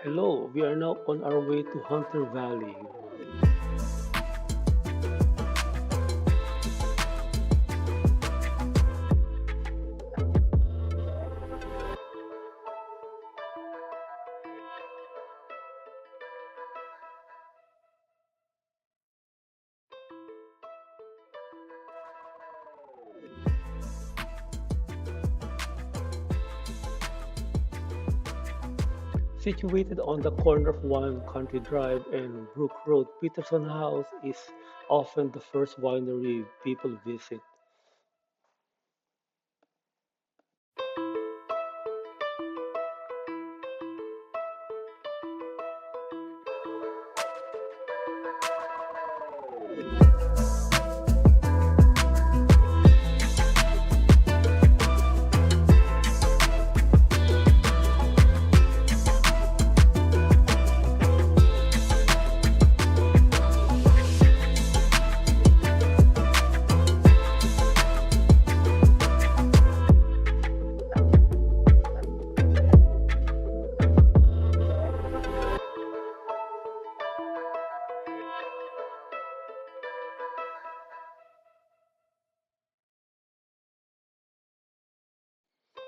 Hello, we are now on our way to Hunter Valley. Situated on the corner of Wine Country Drive and Brook Road, Peterson House is often the first winery people visit.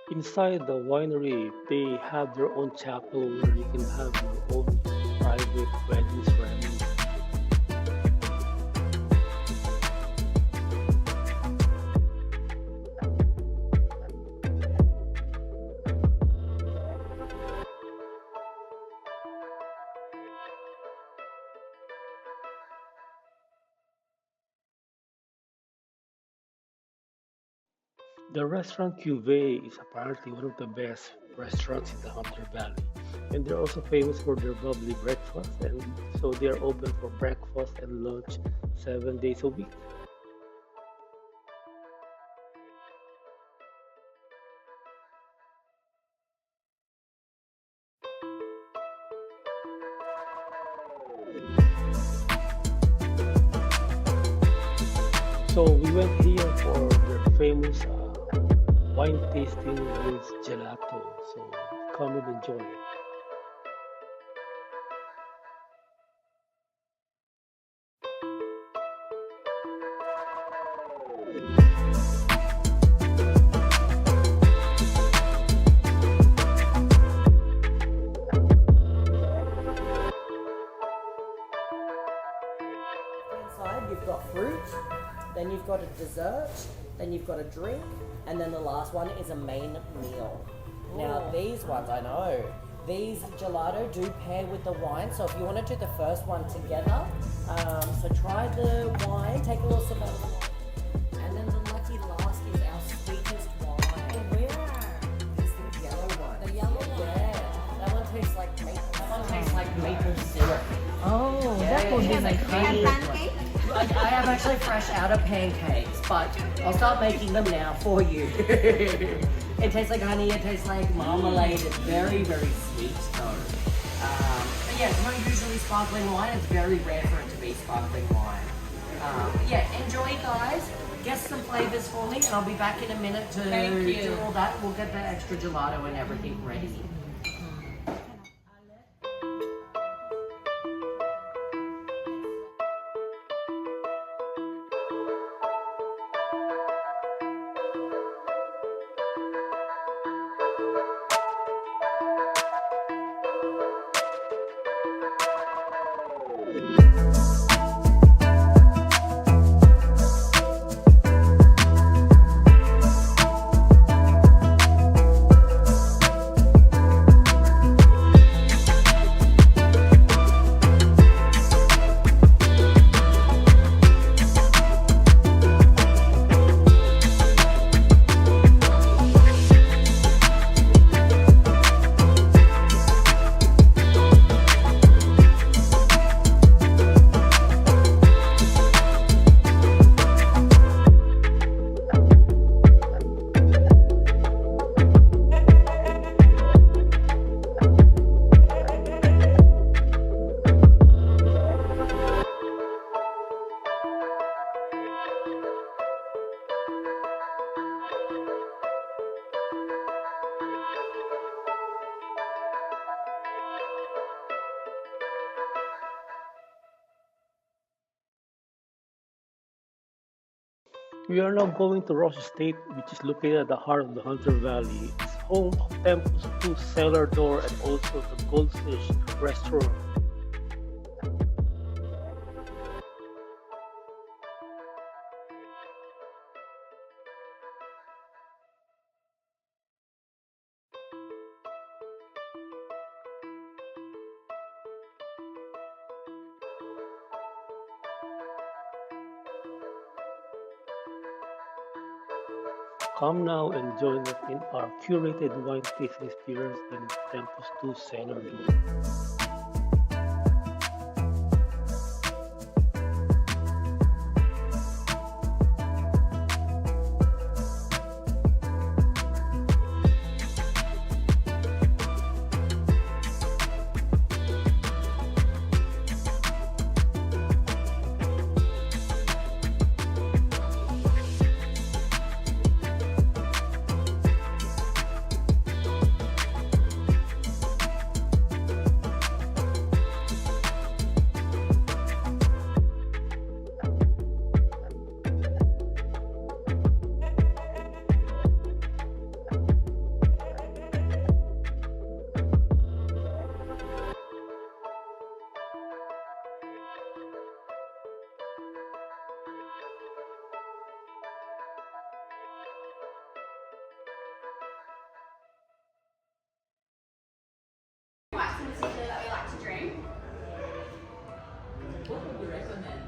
Inside the winery, they have their own chapel where you can have your own private wedding ceremony. The restaurant Cuvée is apparently one of the best restaurants in the Hunter Valley, and they're also famous for their bubbly breakfast, and so they are open for breakfast and lunch 7 days a week. So we went here for their famous wine tasting with gelato. So come and enjoy. Inside, you've got fruit, then you've got a dessert, then you've got a drink, and then the last one is a main meal. Now, these ones, I know, these gelato do pair with the wine, so if you want to do the first one together, so try the wine, take a little sip out of the wine, and then the lucky last is our sweetest wine. Where? It's the yellow one. The yellow one? Yeah, that one tastes like maple. That one tastes like maple syrup. Oh, Yeah, that would yeah, be yeah. my And favorite pancake? I am actually fresh out of pancakes, but I'll start making them now for you. It tastes like honey, it tastes like marmalade, it's very, very sweet though. But yeah, it's not usually sparkling wine, it's very rare for it to be sparkling wine. But yeah, enjoy guys, guess some flavors for me and I'll be back in a minute to Thank you. do all that. We'll get the extra gelato and everything ready. We are now going to Ross Estate, which is located at the heart of the Hunter Valley. It's home of Tempus 2 Cellar Door and also the Goldfish Restaurant. Come now and join us in our curated wine tasting experience in Tempus 2 Cellar Door. What's in particular that we like to drink? What would you recommend?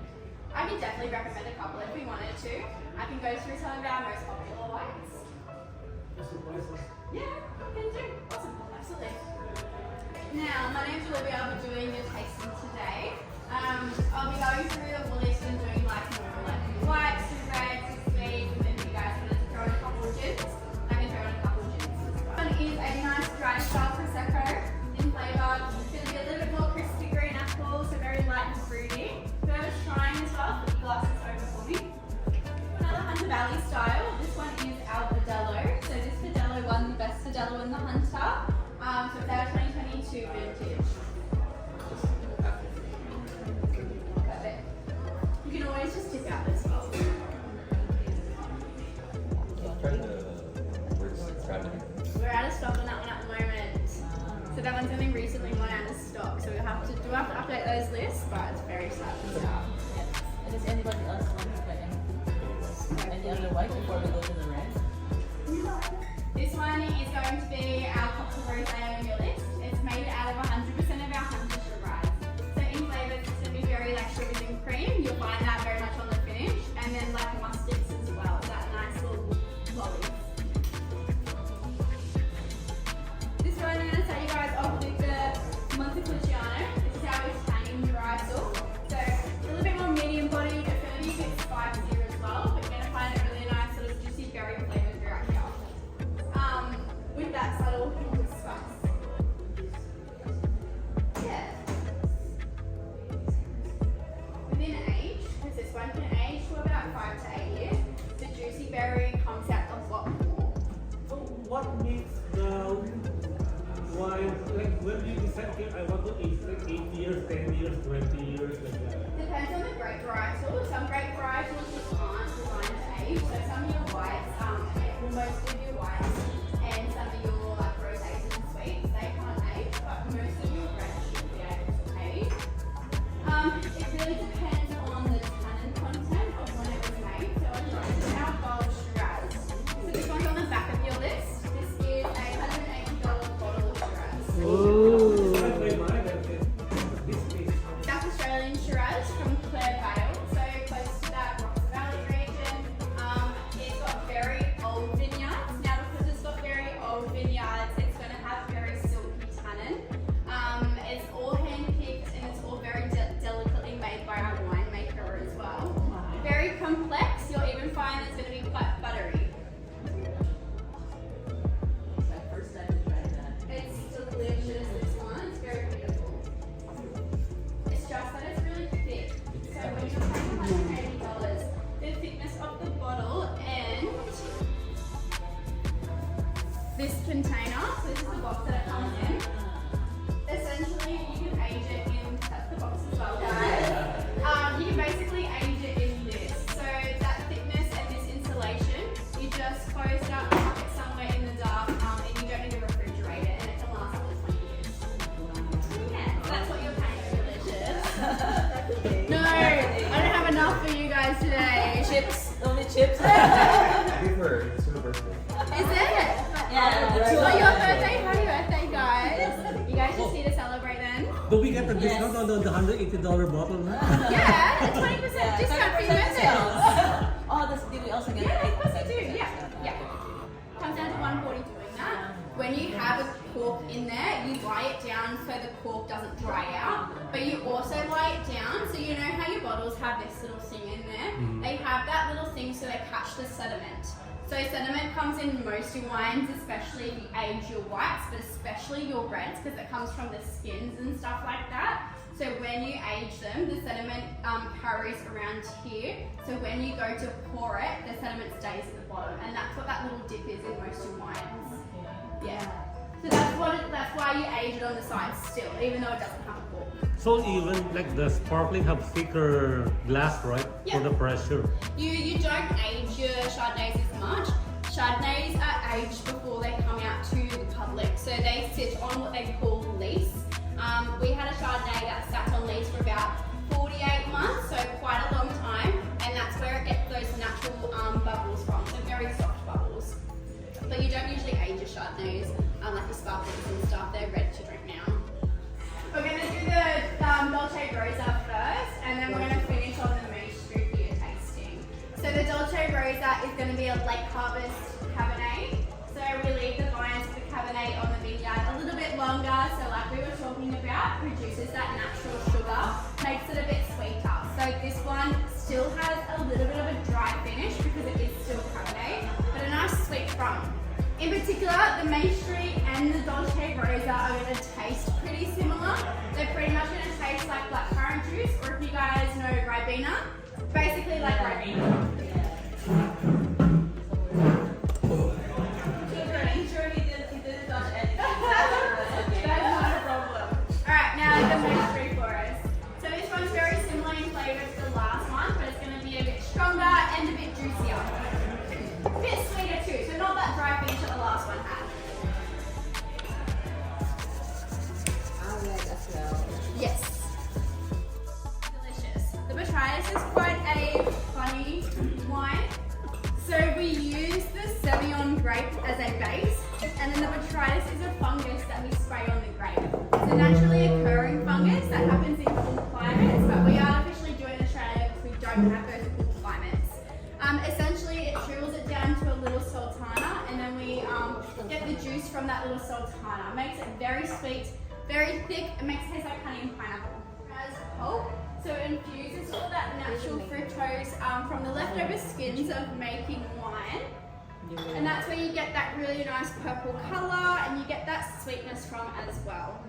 I could definitely recommend a couple if we wanted to. I can go through some of our most popular wines. Yeah, can do. Awesome, absolutely. Now, my name's Olivia. I'll be doing the tasting today. I'll be going through the list and doing like more like whites, reds, sweets, and then if you guys wanted to throw in a couple of gins, I can throw in a couple of gins as well. One is a nice dry style prosecco in flavour. It's going to be a little bit more crispy green apple, so very light and fruity. Whoever's trying as well, put your glasses over for me. Another Hunter Valley style. This one is our Verdello. So this Verdello won the best Verdello in the Hunter. So it's our 2022 vintage. Perfect. You can always just dip out as well. We're out of stock on that one at the moment. So that one's only recently gone out of stock. So we'll have to update those lists, but it's very sad to start. And does anybody else want to put any other white before we go to the red? This one is going to be our cocktail rosé on your list. It's made out of 100% of our Hunter Shiraz. So in flavours, it's going to be very like sugars and cream. You'll find that very much on the finish, and then like mustics as well. That nice little lolly. This one I'm going to start you guys off with the Montepulciano. This is our Italian varietal. So a little bit more medium bodied. It's going to be a bit spicier as well, but you're going to find a really nice sort of juicy berry flavour throughout here. With that subtle hint of spice. Yeah. Within age, because this one can age for about 5 to 8 years, the juicy berry comes out a lot more. So what makes the wine, like when you decide, okay, I want to age like 8 years, 10 years, 20 years, like that? Depends on the grape varietal. Some grape varietals just aren't designed to age. So some of your whites, well, most of your whites and some of your like rosés and sweets, they can't age, but most of your reds should be able to age. It really depends on the tannin content of when it was made. So this is our gold Shiraz. So this one's on the back of your list. This is a $180 bottle of Shiraz. Ooh. That's my mind, and this tastes South Australian Shiraz from Clare Vale, so close to that Ross Valley region. It's got very old vineyards. Now, because it's got very old vineyards, it's going to have very silky tannin. It's all hand-picked and it's all very delicately made by our winemaker as well. Very complex. You'll even find it's going to be quite buttery. It's my first time to try that. It's delicious, this one. It's very beautiful. It's just that it's really thick. So when you're paying $180, the thickness of the bottle and this container, so this is the box that it comes in. Essentially, you can age it in, that's the box as well, guys. You can basically age it in this. So chips. Only chips. Differ. It's your birthday. Is it? Yeah. Oh, your birthday? Happy birthday, guys. You guys just need to celebrate then. Do we get a discount on the $180 bottle? Yeah, a 20% discount for your birthday. Oh, that's did we also get Yeah, an of course 8%? you do. Yeah, yeah. Comes down to 140 doing that. When you have a cork in there, you lie it down so the cork doesn't dry out. But you also lie it down so you know how your bottles have this little thing in there. They have that little thing so they catch the sediment. So sediment comes in most of your wines, especially if you age your whites, but especially your reds because it comes from the skins and stuff like that. So when you age them, the sediment carries around here. So when you go to pour it, the sediment stays at the bottom, and that's what that little dip is in most of wines. Yeah. So that's why you age it on the sides still, even though it doesn't have a cork. So even like the sparkling have thicker glass, right? Yeah. For the pressure. You don't age your Chardonnays as much. Chardonnays are aged before they come out to the public, so they sit on what they call lease. We had a Chardonnay that sat on lease for about 48 months, so quite a long time, and that's where it gets those natural bubbles from, so very soft bubbles. But you don't usually age your Chardonnays like the sparklings and stuff, they're ready to drink now. We're going to do the Dolce Rosa first, and then we're going to finish on the Maestro beer tasting. So the Dolce Rosa is going to be a late harvest Cabernet. So we leave the vines of the Cabernet on the vineyard a little bit longer, so like we were talking about, produces that natural sugar, makes it a bit sweeter. So this one still has a little bit of a dry finish because it is still Cabernet, but a nice sweet front. In particular, the Maestro and the Dolce Rosa are going to taste pretty similar. They're pretty much going to taste like blackcurrant juice, or if you guys know Ribena, basically like Ribena. That's not a problem. Alright, now the Maestro for us. So this one's very similar in flavour to the last one, but it's going to be a bit stronger and a bit juicier. A bit sweeter too, so not that dry finish that the last one had. I like that smell. Yes. Delicious. The Botrytis is quite a funny wine. So we use the Semillon grape as a base, and then the Botrytis is a fungus that we spray on the grape. It's a naturally occurring fungus that happens in cool climates, but we artificially do it in Australia because we don't have those cool climates. Essentially, it drills it down to a little sultana, and then we get the juice from that little sultana. It makes it very sweet, very thick. It makes it taste like honey and pineapple. As pulp, so it infuses all that natural fructose from the leftover skins of making wine. And that's where you get that really nice purple colour, and you get that sweetness from as well.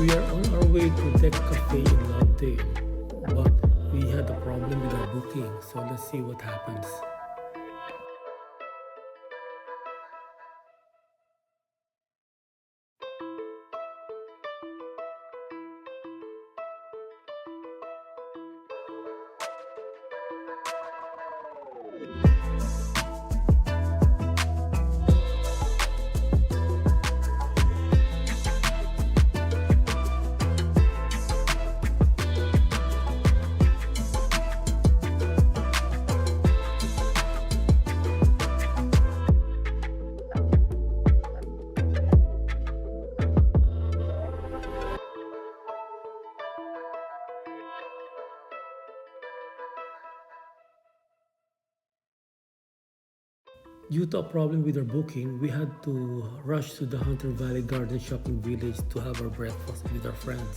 We are on our way to Deck Cafe in Lovedale, but we had a problem with our booking, so let's see what happens. Due to a problem with our booking, we had to rush to the Hunter Valley Garden Shopping Village to have our breakfast with our friends.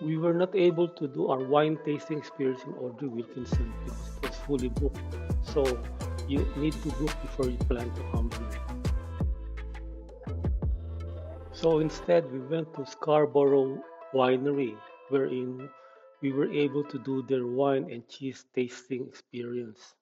We were not able to do our wine tasting experience in Audrey Wilkinson because it was fully booked. So you need to book before you plan to come here. So instead, we went to Scarborough Winery, wherein we were able to do their wine and cheese tasting experience.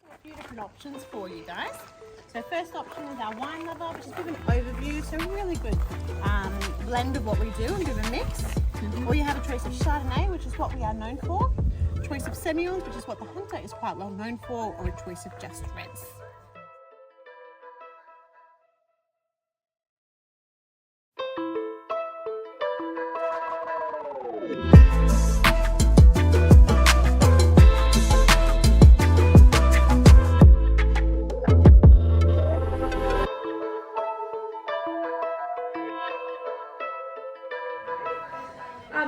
A few different options for you guys. So first option is our wine lover, which is a bit of an overview, so really good blend of what we do and a bit of a mix. Or you have a choice of Chardonnay, which is what we are known for, a choice of Semillons, which is what the Hunter is quite well known for, or a choice of just reds.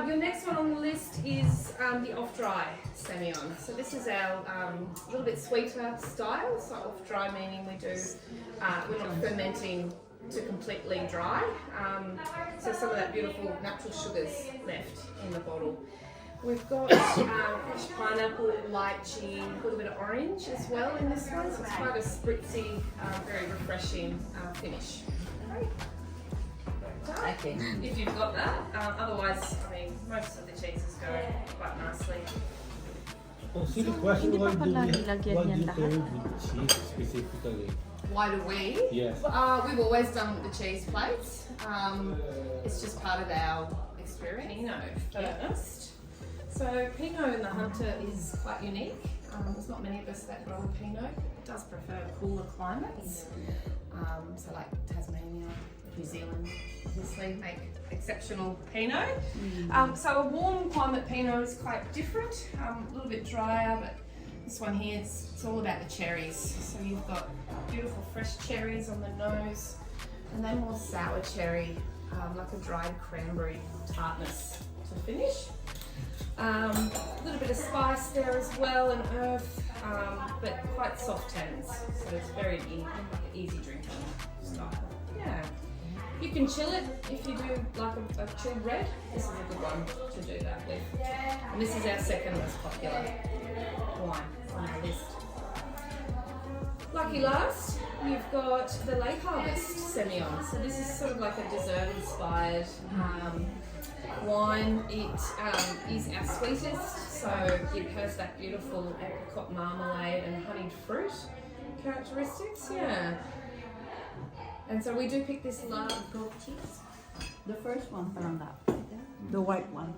Your next one on the list is the off-dry Semillon. So this is our little bit sweeter style. So off-dry meaning we do, we're not fermenting to completely dry. So some of that beautiful natural sugars left in the bottle. We've got fresh pineapple, lychee, a little bit of orange as well in this one. So it's quite a spritzy, very refreshing finish. Okay. If you've got that. Otherwise, I mean, most of the cheeses go quite nicely. Oh, see the question, hindi why pa do pala we nilagyan why do yan you lahat. pair it with cheese specifically? Why do we? Yes. We've always done with the cheese plates. It's just part of our experience. Pinot first. So Pinot in the Hunter is quite unique. There's not many of us that grow Pinot. It does prefer cooler climates. So like Tasmania, New Zealand, obviously make exceptional Pinot. So a warm climate Pinot is quite different, a little bit drier, but this one here, it's all about the cherries. So you've got beautiful fresh cherries on the nose, and then more sour cherry, like a dried cranberry tartness to finish. A little bit of spice there as well, and earth, but quite soft tannins. So it's very easy drinking style. Yeah. You can chill it if you do like a chilled red. This is a good one to do that with. And this is our second most popular wine on our list. Lucky last, you've got the Late Harvest Semillon. So this is sort of like a dessert-inspired wine. It is our sweetest, so it has that beautiful apricot marmalade and honeyed fruit characteristics. Yeah. And so we do pick this large goat cheese. The first one, parang that. The white one.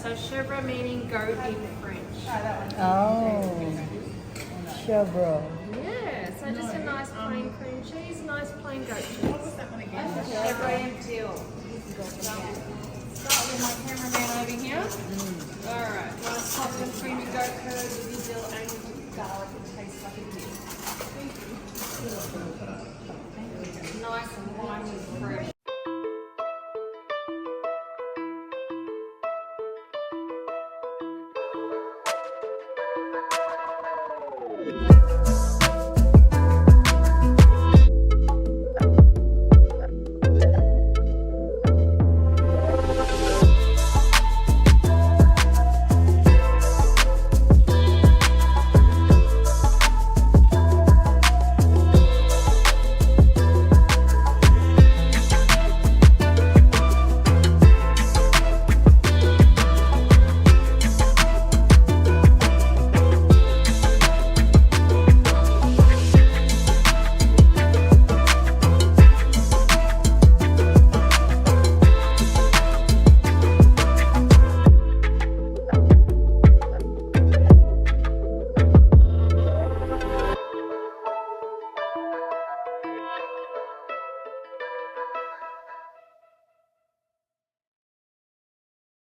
So Scarborough meaning goat in French. Oh, Scarborough. Yeah, so just a nice plain cream cheese, nice plain goat cheese. Scarborough deal. Start with my cameraman over here. Alright, nice hot and creamy goat curd with your dill and garlic. It tastes like a dish. Nice and winey fresh.